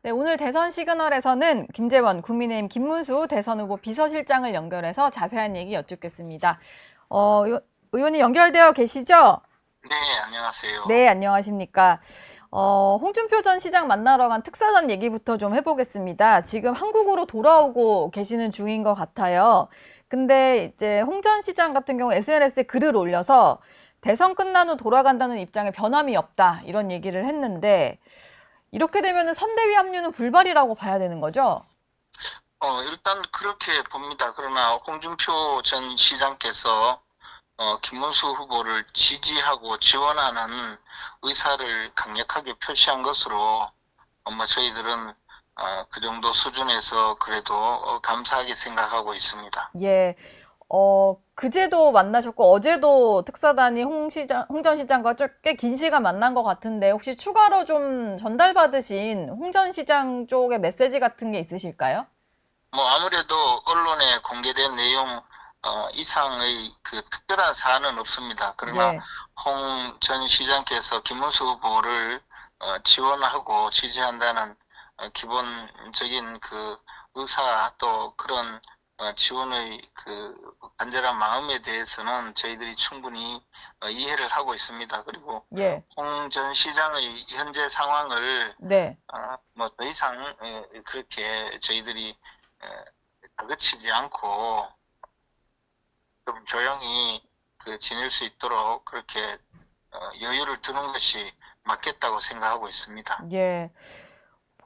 네, 오늘 대선 시그널에서는 김재원, 국민의힘 김문수 대선 후보 비서실장을 연결해서 자세한 얘기 여쭙겠습니다. 의원님 연결되어 계시죠? 네, 안녕하세요. 네, 안녕하십니까. 홍준표 전 시장 만나러 간 특사전 얘기부터 좀 해보겠습니다. 지금 한국으로 돌아오고 계시는 중인 것 같아요. 근데 이제 홍 전 시장 같은 경우 SNS에 글을 올려서 대선 끝난 후 돌아간다는 입장에 변함이 없다 이런 얘기를 했는데 이렇게 되면 선대위 합류는 불발이라고 봐야 되는 거죠? 일단 그렇게 봅니다. 그러나 홍준표 전 시장께서 김문수 후보를 지지하고 지원하는 의사를 강력하게 표시한 것으로 저희들은 그 정도 수준에서 그래도 감사하게 생각하고 있습니다. 예. 그제도 만나셨고 어제도 특사단이 홍 전 시장과 꽤 긴 시간 만난 것 같은데 혹시 추가로 좀 전달받으신 홍 전 시장 쪽의 메시지 같은 게 있으실까요? 아무래도 언론에 공개된 내용 이상의 그 특별한 사안은 없습니다. 그러나 예. 홍 전 시장께서 김문수 후보를 지원하고 지지한다는 기본적인 그 의사 또 그런 지원의 그 간절한 마음에 대해서는 저희들이 충분히 이해를 하고 있습니다. 그리고 예. 홍 전 시장의 현재 상황을 네. 더 이상 그렇게 저희들이 다그치지 않고 좀 조용히 지낼 수 있도록 그렇게 여유를 두는 것이 맞겠다고 생각하고 있습니다. 예.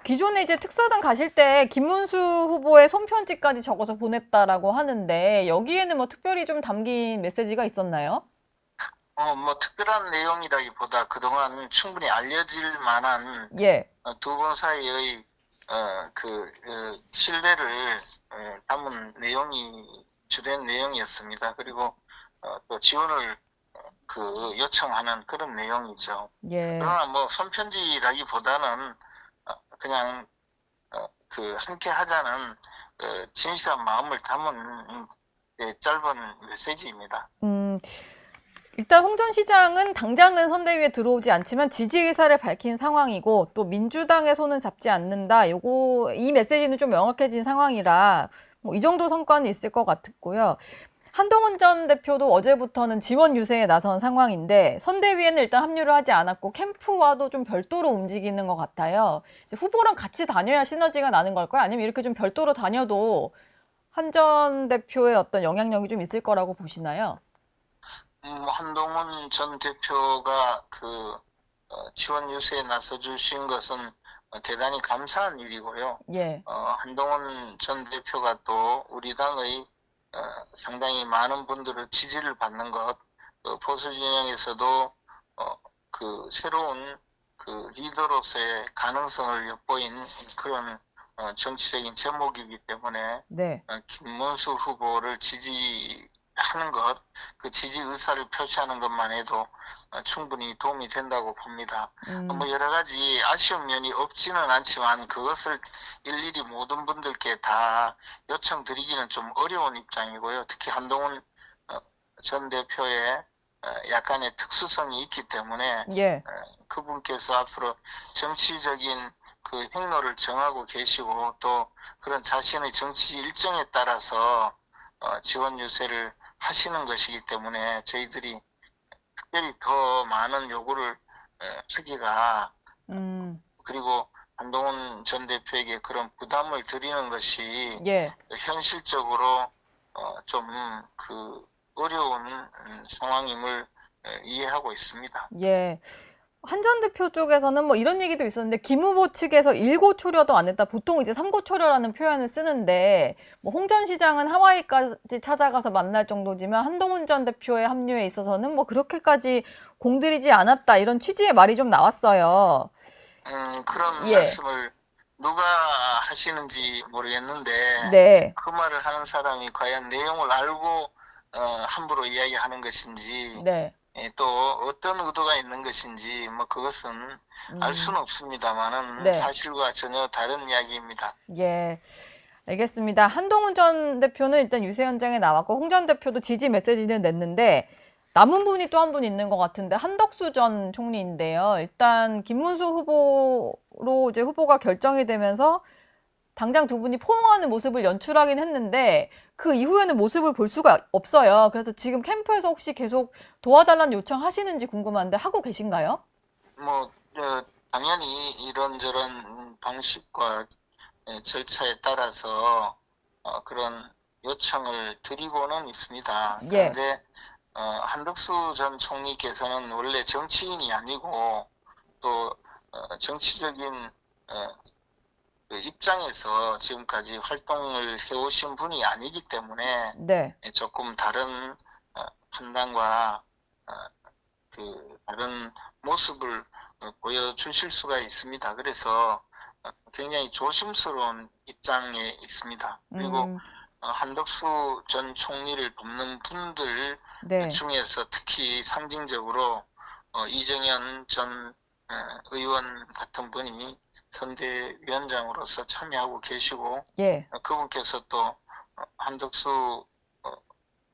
기존에 이제 특사단 가실 때 김문수 후보의 손편지까지 적어서 보냈다라고 하는데 여기에는 뭐 특별히 좀 담긴 메시지가 있었나요? 특별한 내용이라기보다 그동안 충분히 알려질 만한 예. 두 분 사이의 신뢰를 담은 내용이 주된 내용이었습니다. 그리고 또 지원을 요청하는 그런 내용이죠. 예. 그러나 손편지라기보다는 그냥 함께 하자는 진실한 마음을 담은 짧은 메시지입니다. 일단 홍 전 시장은 당장은 선대위에 들어오지 않지만 지지 의사를 밝힌 상황이고 또 민주당의 손은 잡지 않는다. 이 메시지는 좀 명확해진 상황이라 뭐 이 정도 성과는 있을 것 같고요. 한동훈 전 대표도 어제부터는 지원 유세에 나선 상황인데 선대위에는 일단 합류를 하지 않았고 캠프와도 좀 별도로 움직이는 것 같아요. 이제 후보랑 같이 다녀야 시너지가 나는 걸까요? 아니면 이렇게 좀 별도로 다녀도 한 전 대표의 어떤 영향력이 좀 있을 거라고 보시나요? 한동훈 전 대표가 지원 유세에 나서 주신 것은 대단히 감사한 일이고요. 예. 한동훈 전 대표가 또 우리 당의 상당히 많은 분들의 지지를 받는 것, 보수 진영에서도 새로운 리더로서의 가능성을 엿보인 그런 정치적인 제목이기 때문에 네. 김문수 후보를 지지하는 것, 그 지지 의사를 표시하는 것만 해도 충분히 도움이 된다고 봅니다. 여러 가지 아쉬운 면이 없지는 않지만 그것을 일일이 모든 분들께 다 요청드리기는 좀 어려운 입장이고요. 특히 한동훈 전 대표의 약간의 특수성이 있기 때문에 예. 그분께서 앞으로 정치적인 그 행로를 정하고 계시고 또 그런 자신의 정치 일정에 따라서 지원 유세를 하시는 것이기 때문에 저희들이 특별히 더 많은 요구를 하기가 그리고 한동훈 전 대표에게 그런 부담을 드리는 것이 예. 현실적으로 좀 어려운 상황임을 이해하고 있습니다. 예. 한 전 대표 쪽에서는 뭐 이런 얘기도 있었는데 김 후보 측에서 일고 초려도 안 했다. 보통 이제 삼고 초려라는 표현을 쓰는데 뭐 홍 전 시장은 하와이까지 찾아가서 만날 정도지만 한동훈 전 대표의 합류에 있어서는 뭐 그렇게까지 공들이지 않았다. 이런 취지의 말이 좀 나왔어요. 그런 예. 말씀을 누가 하시는지 모르겠는데 네. 그 말을 하는 사람이 과연 내용을 알고 함부로 이야기하는 것인지 네. 또 어떤 의도가 있는 것인지 그것은 알 수는 없습니다만은 네. 사실과 전혀 다른 이야기입니다. 예. 알겠습니다. 한동훈 전 대표는 일단 유세 현장에 나왔고 홍 전 대표도 지지 메시지는 냈는데 남은 분이 또 한 분 있는 것 같은데 한덕수 전 총리인데요. 일단 김문수 후보 당장으로 이제 후보가 결정이 되면서 당장 두 분이 포옹하는 모습을 연출하긴 했는데 그 이후에는 모습을 볼 수가 없어요. 그래서 지금 캠프에서 혹시 계속 도와달라는 요청하시는지 궁금한데 하고 계신가요? 뭐 당연히 이런저런 방식과 절차에 따라서 그런 요청을 드리고는 있습니다. 예, 그런데 한덕수 전 총리께서는 원래 정치인이 아니고 또 정치적인 그 입장에서 지금까지 활동을 해오신 분이 아니기 때문에 네, 조금 다른 판단과 어, 그 다른 모습을 보여주실 수가 있습니다. 그래서 굉장히 조심스러운 입장에 있습니다. 그리고 음, 한덕수 전 총리를 돕는 분들 네, 중에서 특히 상징적으로 이정현 전 의원 같은 분이 선대위원장으로서 참여하고 계시고 예. 그분께서 또 한덕수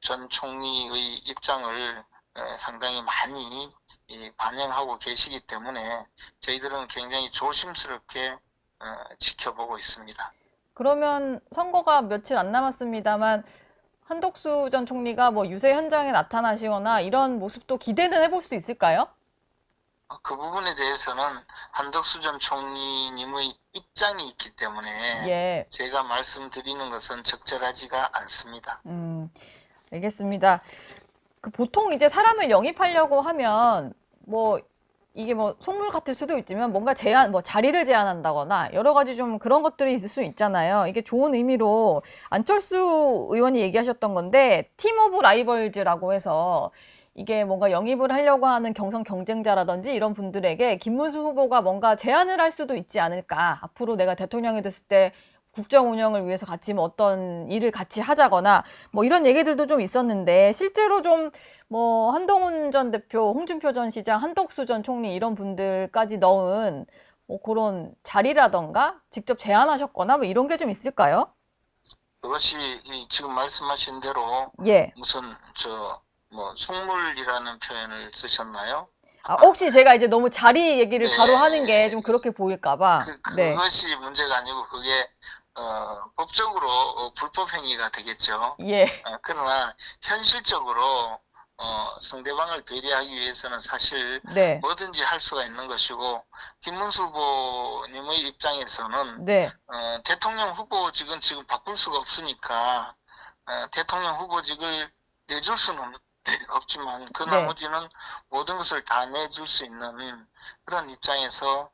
전 총리의 입장을 상당히 많이 반영하고 계시기 때문에 저희들은 굉장히 조심스럽게 지켜보고 있습니다. 그러면 선거가 며칠 안 남았습니다만 한덕수 전 총리가 뭐 유세 현장에 나타나시거나 이런 모습도 기대는 해볼 수 있을까요? 그 부분에 대해서는 한덕수 전 총리님의 입장이 있기 때문에 예, 제가 말씀드리는 것은 적절하지가 않습니다. 알겠습니다. 그 보통 이제 사람을 영입하려고 하면 뭐 이게 뭐 속물 같을 수도 있지만 뭔가 제한, 뭐 자리를 제한한다거나 여러 가지 좀 그런 것들이 있을 수 있잖아요. 이게 좋은 의미로 안철수 의원이 얘기하셨던 건데 팀 오브 라이벌즈라고 해서 이게 뭔가 영입을 하려고 하는 경선 경쟁자라든지 이런 분들에게 김문수 후보가 뭔가 제안을 할 수도 있지 않을까. 앞으로 내가 대통령이 됐을 때 국정 운영을 위해서 같이 뭐 어떤 일을 같이 하자거나 뭐 이런 얘기들도 좀 있었는데 실제로 좀 뭐 한동훈 전 대표, 홍준표 전 시장, 한덕수 전 총리 이런 분들까지 넣은 뭐 그런 자리라던가 직접 제안하셨거나 뭐 이런 게 좀 있을까요? 그것이 지금 말씀하신 대로 예. 무슨 뭐 속물이라는 표현을 쓰셨나요? 아, 혹시 제가 이제 너무 자리 얘기를 바로 하는 게 네, 좀 그렇게 보일까 봐. 네. 그것이 문제가 아니고 그게 법적으로 불법 행위가 되겠죠. 예. 그러나 현실적으로 상대방을 배려하기 위해서는 사실 네. 뭐든지 할 수가 있는 것이고 김문수 후보님의 입장에서는 네. 대통령 후보직은 지금 바꿀 수가 없으니까 대통령 후보직을 내줄 수는 없지만 그 네. 나머지는 모든 것을 다 내줄 수 있는 그런 입장에서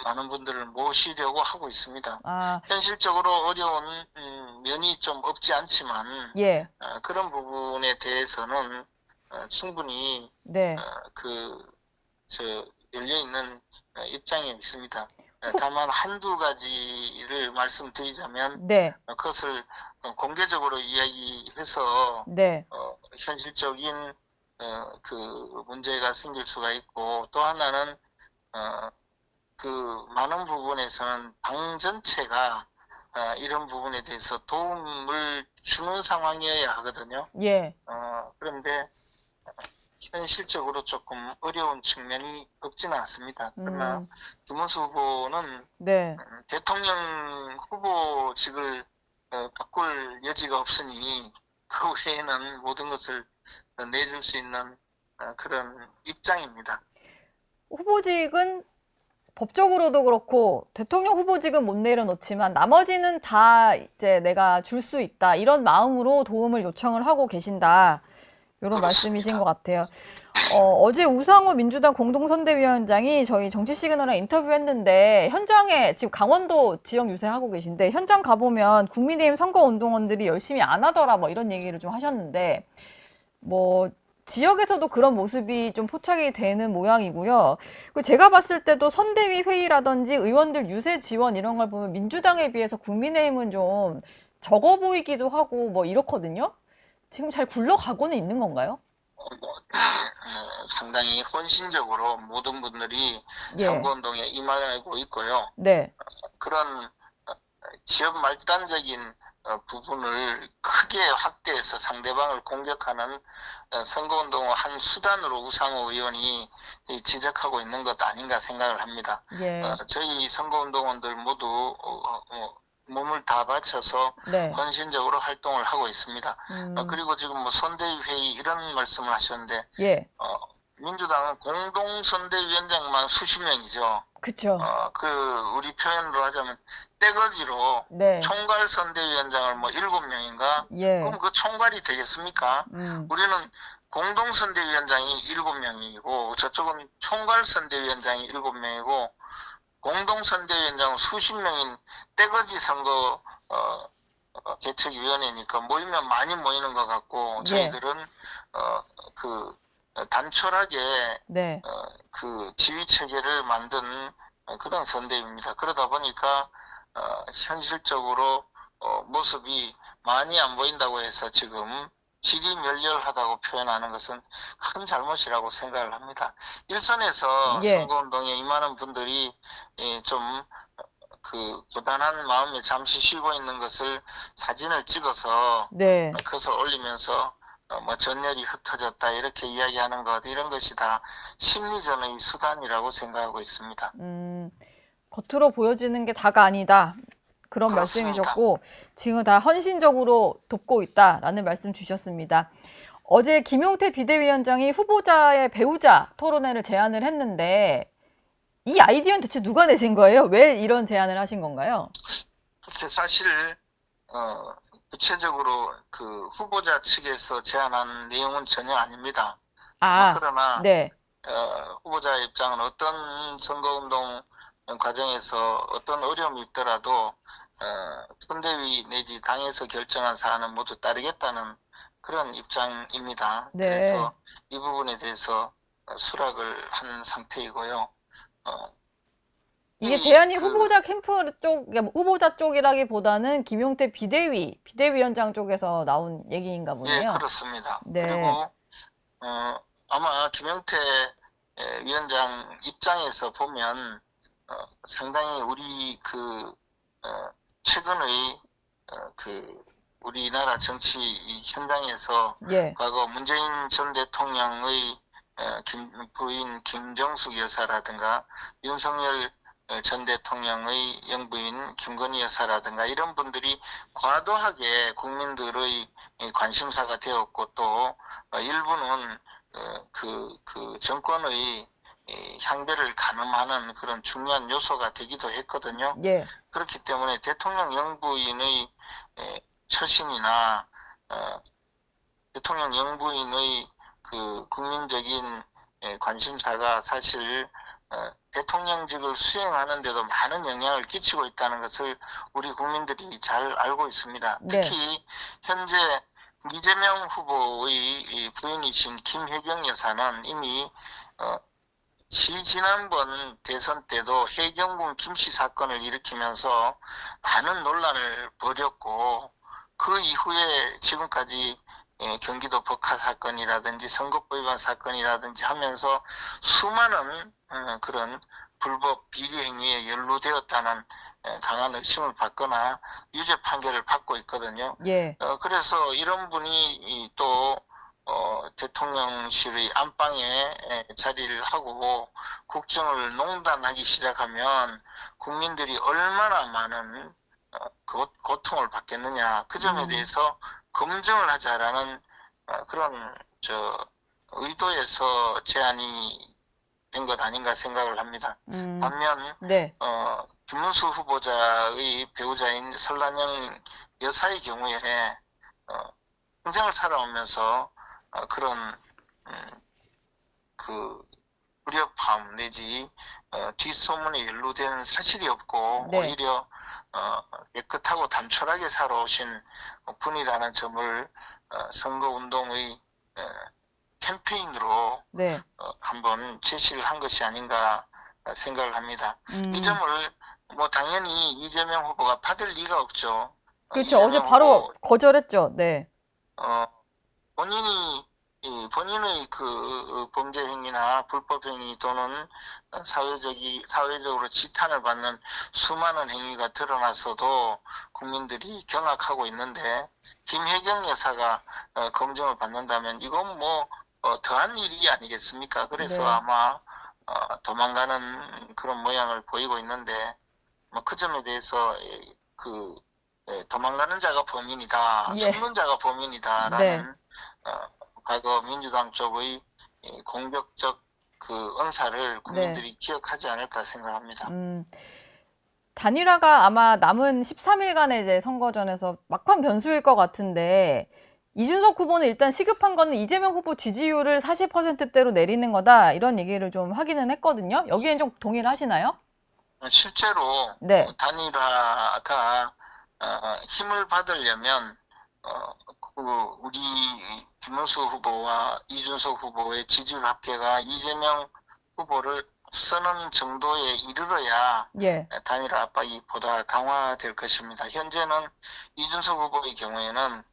많은 분들을 모시려고 하고 있습니다. 아, 현실적으로 어려운 면이 좀 없지 않지만 예. 그런 부분에 대해서는 충분히 네. 저 열려 있는 입장에 있습니다. 후- 다만 한두 가지를 말씀드리자면 네. 그것을 공개적으로 이야기해서 네. 현실적인 그 문제가 생길 수가 있고 또 하나는 그 많은 부분에서는 당 전체가 이런 부분에 대해서 도움을 주는 상황이어야 하거든요. 예. 그런데 현실적으로 조금 어려운 측면이 없지는 않습니다. 그러나 김문수 후보는 네. 대통령 후보직을 바꿀 여지가 없으니 그 외에는 모든 것을 내줄 수 있는 그런 입장입니다. 후보직은 법적으로도 그렇고 대통령 후보직은 못 내려놓지만 나머지는 다 이제 내가 줄 수 있다. 이런 마음으로 도움을 요청을 하고 계신다. 이런 말씀이신 것 그렇습니다. 같아요. 어제 우상호 민주당 공동선대위원장이 저희 정치 시그널에 인터뷰했는데 현장에 지금 강원도 지역 유세하고 계신데 현장 가보면 국민의힘 선거운동원들이 열심히 안 하더라 뭐 이런 얘기를 좀 하셨는데 뭐 지역에서도 그런 모습이 좀 포착이 되는 모양이고요. 그리고 제가 봤을 때도 선대위 회의라든지 의원들 유세 지원 이런 걸 보면 민주당에 비해서 국민의힘은 좀 적어 보이기도 하고 뭐 이렇거든요. 지금 잘 굴러가고는 있는 건가요? 상당히 헌신적으로 모든 분들이 예, 선거운동에 임하고 있고요. 네, 그런 지역 말단적인 부분을 크게 확대해서 상대방을 공격하는 선거운동의 한 수단으로 우상호 의원이 지적하고 있는 것 아닌가 생각을 합니다. 예. 저희 선거운동원들 모두 몸을 다 바쳐서 네. 헌신적으로 활동을 하고 있습니다. 그리고 지금 뭐 선대위 회의 이런 말씀을 하셨는데 예. 민주당은 공동선대위원장만 수십 명이죠. 그쵸. 우리 표현으로 하자면 떼거지로 네. 총괄 선대위원장을 뭐 7명인가? 예. 그럼 그 총괄이 되겠습니까? 우리는 공동 선대위원장이 7명이고 저쪽은 총괄 선대위원장이 7명이고 공동 선대위원장은 수십 명인 떼거지 선거 개척위원회니까 모이면 많이 모이는 것 같고 저희들은 단촐하게 네. 지휘 체계를 만든 그런 선대위입니다. 그러다 보니까 현실적으로 모습이 많이 안 보인다고 해서 지금 질이 멸렬하다고 표현하는 것은 큰 잘못이라고 생각을 합니다. 일선에서 예. 선거운동에 임하는 분들이 좀 고단한 마음에 잠시 쉬고 있는 것을 사진을 찍어서 네. 그것을 올리면서 뭐 전열이 흩어졌다 이렇게 이야기하는 것 이런 것이 다 심리전의 수단이라고 생각하고 있습니다. 겉으로 보여지는 게 다가 아니다. 그런 그렇습니다. 말씀이셨고 지금 다 헌신적으로 돕고 있다라는 말씀 주셨습니다. 어제 김용태 비대위원장이 후보자의 배우자 토론회를 제안을 했는데 이 아이디어는 대체 누가 내신 거예요? 왜 이런 제안을 하신 건가요? 글쎄 사실 구체적으로 그 후보자 측에서 제안한 내용은 전혀 아닙니다. 그러나 네. 후보자 입장은 어떤 선거운동 과정에서 어떤 어려움이 있더라도 선대위 내지 당에서 결정한 사안은 모두 따르겠다는 그런 입장입니다. 네. 그래서 이 부분에 대해서 수락을 한 상태이고요. 이게 제안이 후보자 캠프 쪽, 후보자 쪽이라기보다는 김용태 비대위원장 쪽에서 나온 얘기인가 보네요. 예, 그렇습니다. 네. 그리고 아마 김용태 위원장 입장에서 보면 상당히 우리 최근의 우리나라 정치 현장에서 예. 과거 문재인 전 대통령의 부인 김정숙 여사라든가 윤석열 전 대통령의 영부인 김건희 여사라든가 이런 분들이 과도하게 국민들의 관심사가 되었고 또 일부는 그 정권의 향배를 가늠하는 그런 중요한 요소가 되기도 했거든요. 예. 그렇기 때문에 대통령 영부인의 처신이나 대통령 영부인의 국민적인 관심사가 사실 대통령직을 수행하는 데도 많은 영향을 끼치고 있다는 것을 우리 국민들이 잘 알고 있습니다. 네. 특히 현재 이재명 후보의 부인이신 김혜경 여사는 이미 지난번 대선 때도 해경군 김씨 사건을 일으키면서 많은 논란을 벌였고 그 이후에 지금까지 경기도 법화 사건이라든지 선거법 위반 사건이라든지 하면서 수많은 그런 불법 비리 행위에 연루되었다는 강한 의심을 받거나 유죄 판결을 받고 있거든요. 예. 그래서 이런 분이 또 대통령실의 안방에 자리를 하고 국정을 농단하기 시작하면 국민들이 얼마나 많은 고통을 받겠느냐 그 점에 대해서 검증을 하자라는 그런 의도에서 제안이 된 것 아닌가 생각을 합니다. 반면 네. 김문수 후보자의 배우자인 설란영 여사의 경우에 평생을 살아오면서 그런 불협화음 내지 뒷소문에 연루된 사실이 없고 네. 오히려 깨끗하고 단촐하게 살아오신 분이라는 점을 선거운동의 캠페인으로 네. 한번 제시를 한 것이 아닌가 생각을 합니다. 이 점을 뭐 당연히 이재명 후보가 받을 리가 없죠. 그렇죠. 어제 바로 후보, 거절했죠. 네. 본인의 범죄 행위나 불법 행위 또는 사회적으로 지탄을 받는 수많은 행위가 드러나서도 국민들이 경악하고 있는데 김혜경 여사가 검증을 받는다면 이건 뭐 더한 일이 아니겠습니까? 그래서 네. 아마 도망가는 그런 모양을 보이고 있는데 뭐 그 점에 대해서 도망가는 자가 범인이다, 예. 숨는 자가 네. 범인이다라는 과거 민주당 쪽의 공격적 그 언사를 국민들이 기억하지 않을까 생각합니다. 단일화가 아마 남은 13일간의 이제 선거전에서 막판 변수일 것 같은데, 이준석 후보는 일단 시급한 거는 이재명 후보 지지율을 40%대로 내리는 거다, 이런 얘기를 좀 하기는 했거든요. 여기엔 좀 동의를 하시나요? 실제로 네. 단일화가 힘을 받으려면 우리 김문수 후보와 이준석 후보의 지지율 합계가 이재명 후보를 쓰는 정도에 이르러야 예. 단일화 압박이 보다 강화될 것입니다. 현재는 이준석 후보의 경우에는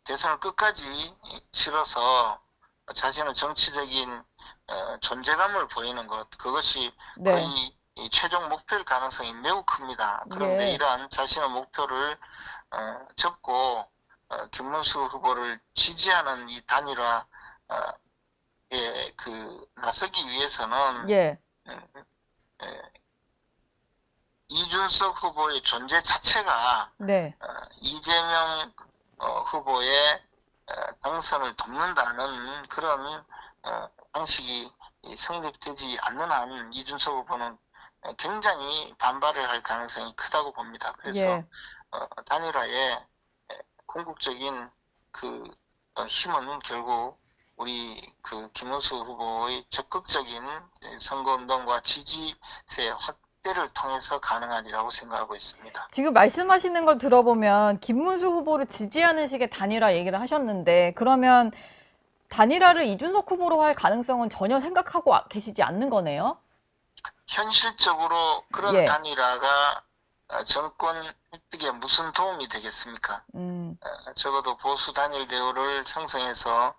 대선을 끝까지 치러서 자신의 정치적인 존재감을 보이는 것, 그것이 네. 거의 이 최종 목표일 가능성이 매우 큽니다. 그런데 예. 이러한 자신의 목표를 접고 김문수 후보를 지지하는 이 단일화에 나서기 위해서는 예. 이준석 후보의 존재 자체가 네. 이재명 후보의 당선을 돕는다는 그런 방식이 성립되지 않는 한 이준석 후보는 굉장히 반발을 할 가능성이 크다고 봅니다. 그래서 예. 단일화의 궁극적인 그 힘은 결국 우리 그 김문수 후보의 적극적인 선거운동과 지지세 확대를 통해서 가능하리라고 생각하고 있습니다. 지금 말씀하시는 걸 들어보면 김문수 후보를 지지하는 식의 단일화 얘기를 하셨는데, 그러면 단일화를 이준석 후보로 할 가능성은 전혀 생각하고 계시지 않는 거네요? 현실적으로 그런 예. 단일화가 정권 획득에 무슨 도움이 되겠습니까? 적어도 보수 단일 대우를 형성해서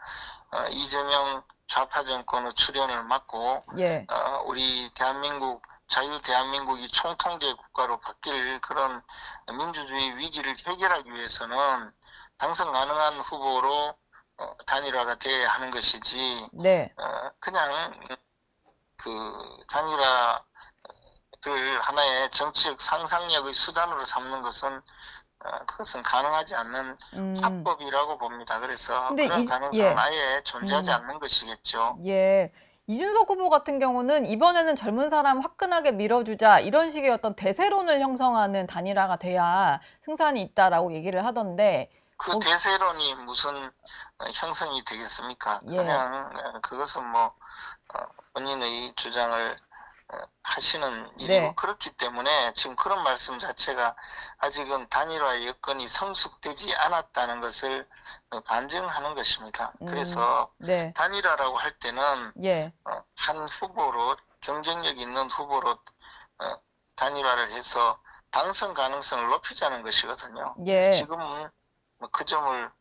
이재명 좌파 정권의 출현을 막고 예. 우리 대한민국 자유 대한민국이 총통제 국가로 바뀔 그런 민주주의 위기를 해결하기 위해서는 당선 가능한 후보로 단일화가 돼야 하는 것이지 네. 그냥 그 단일화를 하나의 정치적 상상력의 수단으로 삼는 것은 그것은 가능하지 않는 합법이라고 봅니다. 그래서 근데 그런 가능성은 예. 아예 존재하지 않는 것이겠죠. 예. 이준석 후보 같은 경우는 이번에는 젊은 사람 화끈하게 밀어주자, 이런 식의 어떤 대세론을 형성하는 단일화가 돼야 승산이 있다라고 얘기를 하던데, 그 대세론이 무슨 형성이 되겠습니까? 예. 그냥 그것은 뭐 본인의 주장을 하시는 일이고 네. 그렇기 때문에 지금 그런 말씀 자체가 아직은 단일화 여건이 성숙되지 않았다는 것을 반증하는 것입니다. 그래서 네. 단일화라고 할 때는 예. 한 후보로 경쟁력 있는 후보로 단일화를 해서 당선 가능성을 높이자는 것이거든요. 예. 지금은 그 점을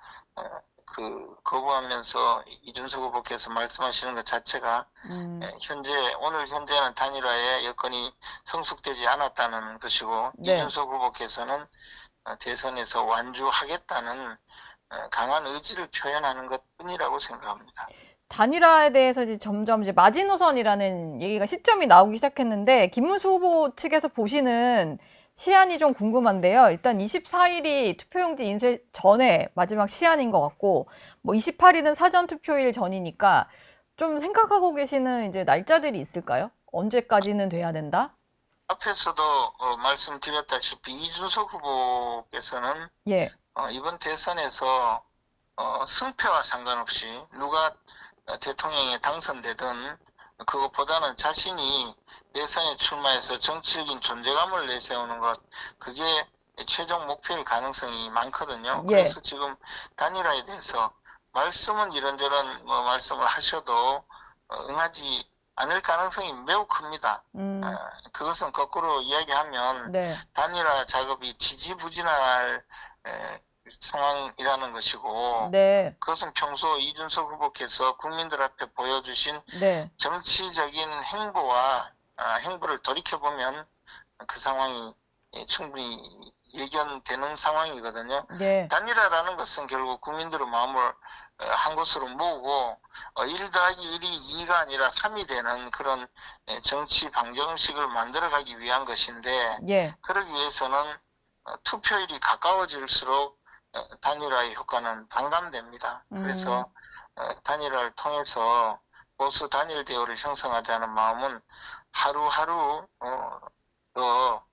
거부하면서 이준석 후보께서 말씀하시는 것 자체가 오늘 현재는 단일화의 여건이 성숙되지 않았다는 것이고 네. 이준석 후보께서는 대선에서 완주하겠다는 강한 의지를 표현하는 것뿐이라고 생각합니다. 단일화에 대해서 이제 점점 이제 마지노선이라는 얘기가 시점이 나오기 시작했는데, 김문수 후보 측에서 보시는 시한이 좀 궁금한데요. 일단 24일이 투표용지 인쇄 전에 마지막 시한인 것 같고, 뭐 28일은 사전 투표일 전이니까 좀 생각하고 계시는 이제 날짜들이 있을까요? 언제까지는 돼야 된다? 앞에서도 말씀드렸다시피 이준석 후보께서는 예. 이번 대선에서 승패와 상관없이 누가 대통령에 당선되든 그것보다는 자신이 대선에 출마해서 정치적인 존재감을 내세우는 것, 그게 최종 목표일 가능성이 많거든요. 예. 그래서 지금 단일화에 대해서 말씀은 이런저런 말씀을 하셔도 응하지 않을 가능성이 매우 큽니다. 그것은 거꾸로 이야기하면 네. 단일화 작업이 지지부진할 상황이라는 것이고 네. 그것은 평소 이준석 후보께서 국민들 앞에 보여주신 네. 정치적인 행보와 행보를 돌이켜보면 그 상황이 충분히 예견되는 상황이거든요. 예. 단일화라는 것은 결국 국민들의 마음을 한 곳으로 모으고 1 더하기 1이 2가 아니라 3이 되는 그런 정치 방정식을 만들어가기 위한 것인데 예. 그러기 위해서는 투표율이 가까워질수록 단일화의 효과는 반감됩니다. 그래서 단일화를 통해서 보수 단일 대우를 형성하자는 마음은 하루하루 더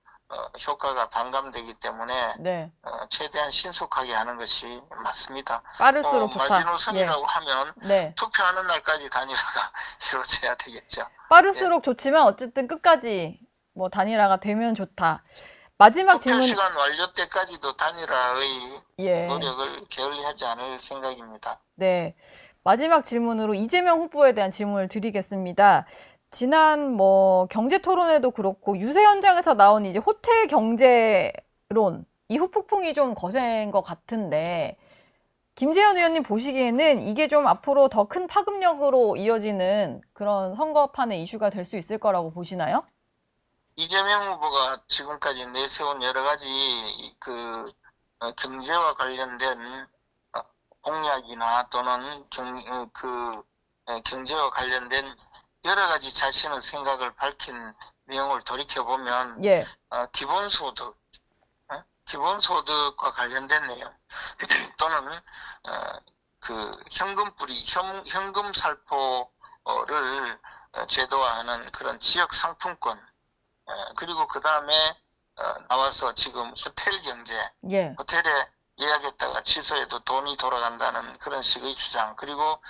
효과가 반감되기 때문에 네. 최대한 신속하게 하는 것이 맞습니다. 빠를수록 좋다. 마지노선이라고 하면 네. 투표하는 날까지 단일화가 이루어져야 되겠죠. 빠를수록 좋지만 어쨌든 끝까지 뭐 단일화가 되면 좋다. 마지막 투표 질문. 시간 완료 때까지도 단일화의 예. 노력을 게을리하지 않을 생각입니다. 네. 마지막 질문으로 이재명 후보에 대한 질문을 드리겠습니다. 지난 뭐 경제 토론회도 그렇고 유세 현장에서 나온 이제 호텔 경제론 이 후폭풍이 좀 거센 것 같은데 김재현 의원님 보시기에는 이게 좀 앞으로 더 큰 파급력으로 이어지는 그런 선거판의 이슈가 될 수 있을 거라고 보시나요? 이재명 후보가 지금까지 내세운 여러 가지 경제와 관련된 공약이나 또는 경제와 관련된 여러 가지 자신의 생각을 밝힌 내용을 돌이켜보면 예. 기본소득과 관련된 내용 또는 현금 살포를 제도화하는 그런 지역 상품권 그리고 그 다음에 나와서 지금 호텔 경제, 예. 호텔에 예약했다가 취소해도 돈이 돌아간다는 그런 식의 주장, 그리고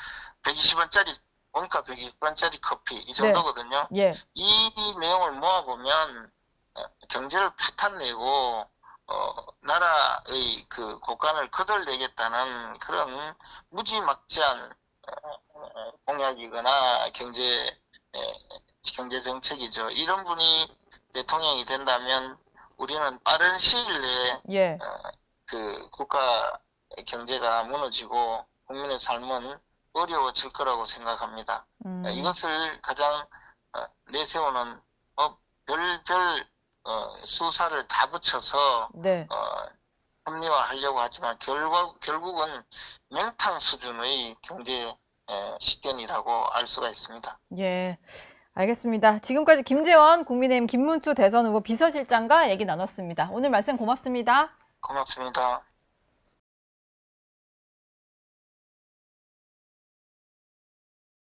120원짜리 원가 120원짜리 커피 이 정도거든요. 예. 이 내용을 모아보면 경제를 부탄내고 나라의 그 곳간을 거덜내겠다는 그런 무지막지한 공약이거나 경제 정책이죠. 이런 분이 대통령이 된다면 우리는 빠른 시일 내에 예. 국가 경제가 무너지고 국민의 삶은 어려워질 거라고 생각합니다. 이것을 가장 내세우는 별별 수사를 다 붙여서 네. 합리화하려고 하지만 결국은 맹탕 수준의 경제 식견이라고 알 수가 있습니다. 예. 알겠습니다. 지금까지 김재원 국민의힘 김문수 대선 후보 비서실장과 얘기 나눴습니다. 오늘 말씀 고맙습니다. 고맙습니다.